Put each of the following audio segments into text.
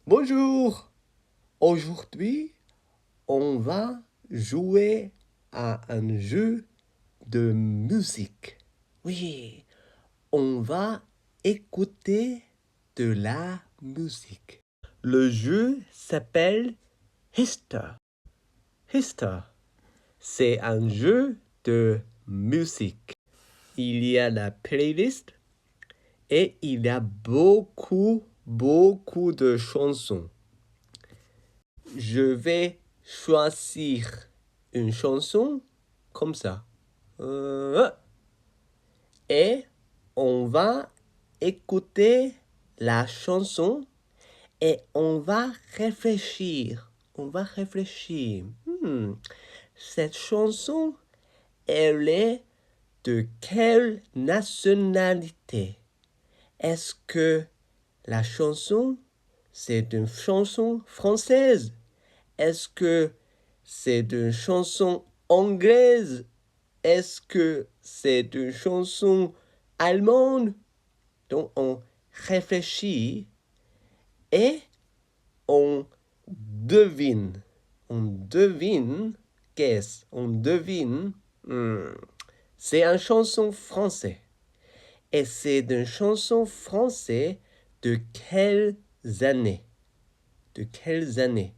Bonjour. Aujourd'hui, on va jouer à un jeu de musique. Oui, on va écouter de la musique. Le jeu s'appelle Hister. Hister, c'est un jeu de musique. Il y a la playlist et il y a beaucoup de chansons. Je vais choisir une chanson comme ça. Et on va écouter la chanson et on va réfléchir. On va réfléchir. Cette chanson, elle est de quelle nationalité? Est-ce que la chanson, c'est une chanson française? Est-ce que c'est une chanson anglaise? Est-ce que c'est une chanson allemande? Donc on réfléchit et on devine. On devine qu'est-ce? On devine. C'est une chanson française. Et c'est une chanson française de quelles années? De quelles années?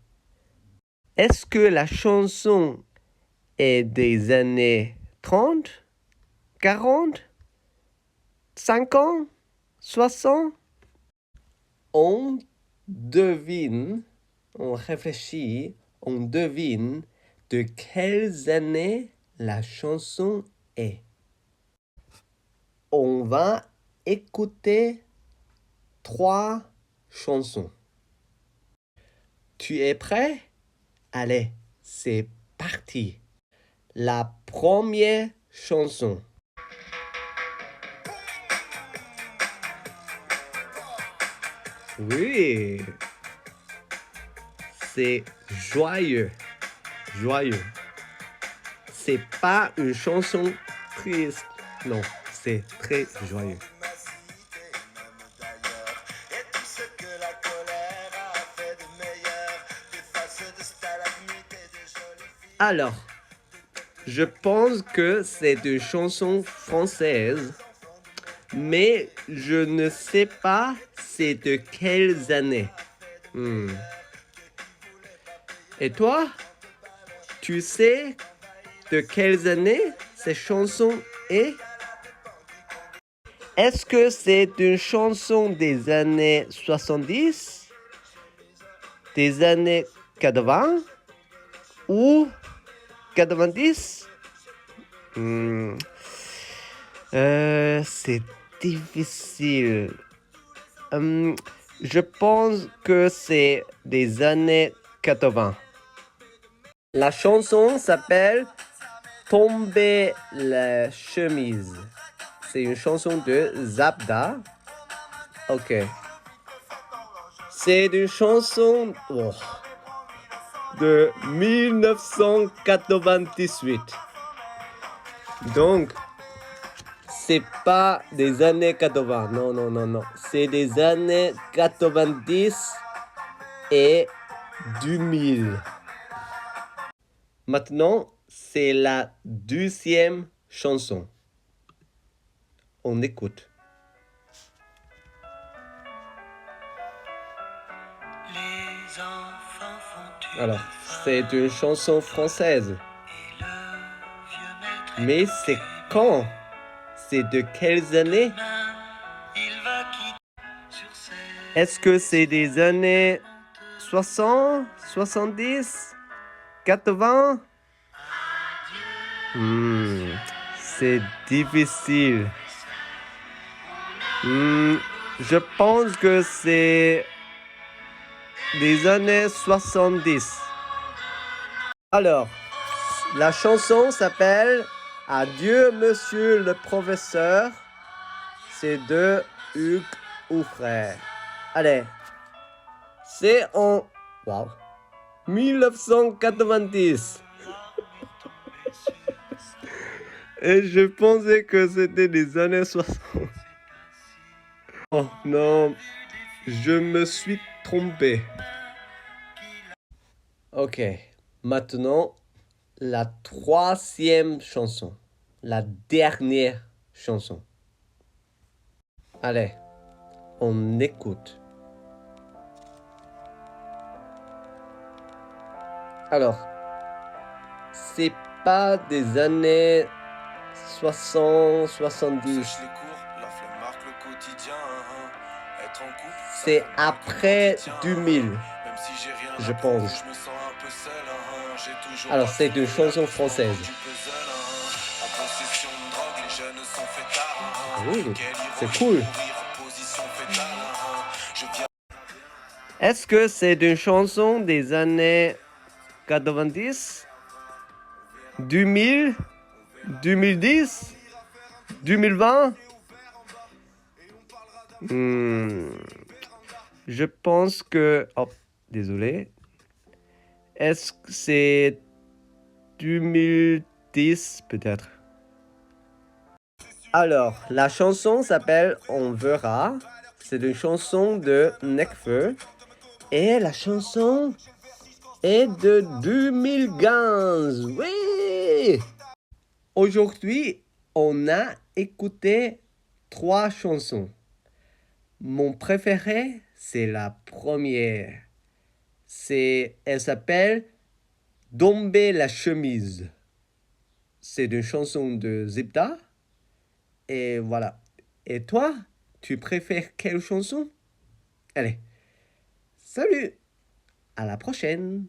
Est-ce que la chanson est des années 30, 40, 50, 60? On devine, on réfléchit, on devine de quelles années la chanson est. On va écouter 3 chansons. Tu es prêt? Allez, c'est parti. La première chanson. Oui, c'est joyeux, joyeux. C'est pas une chanson triste, non, c'est très joyeux. Alors, je pense que c'est une chanson française, mais je ne sais pas c'est de quelles années. Et toi, tu sais de quelles années cette chanson est? Est-ce que c'est une chanson des années 70, des années 80 ou 90? C'est difficile. Je pense que c'est des années 80. La chanson s'appelle Tomber la chemise. C'est une chanson de Zabda. Ok. C'est une chanson de 1998. Donc, c'est pas des années 80. Non. C'est des années 90 et 2000. Maintenant, c'est la deuxième chanson. On écoute. Alors, c'est une chanson française. Mais c'est quand? C'est de quelles années? Est-ce que c'est des années 60, 70, 80? C'est difficile. Je pense que c'est des années 70. Alors, la chanson s'appelle Adieu monsieur le professeur. C'est de Hugues Aufray. Allez, c'est en 1990. Et je pensais que c'était des années 60. Oh non, je me suis trompé. Ok, maintenant, la troisième chanson. La dernière chanson. Allez, on écoute. Alors, c'est pas des années 60, 70. C'est après 2000, je pense. Alors, c'est une chanson française. Oui, c'est cool. Est-ce que c'est une chanson des années 90, 2000, 2010, 2020? Je pense que... Oh, désolé. Est-ce que c'est 2010 peut-être? Alors, la chanson s'appelle On verra. C'est une chanson de Nekfeu. Et la chanson est de 2015. Oui! Aujourd'hui, on a écouté 3 chansons. Mon préféré, c'est la première. Elle s'appelle Tomber la chemise. C'est une chanson de Zebda. Et voilà. Et toi, tu préfères quelle chanson? Allez, salut! À la prochaine!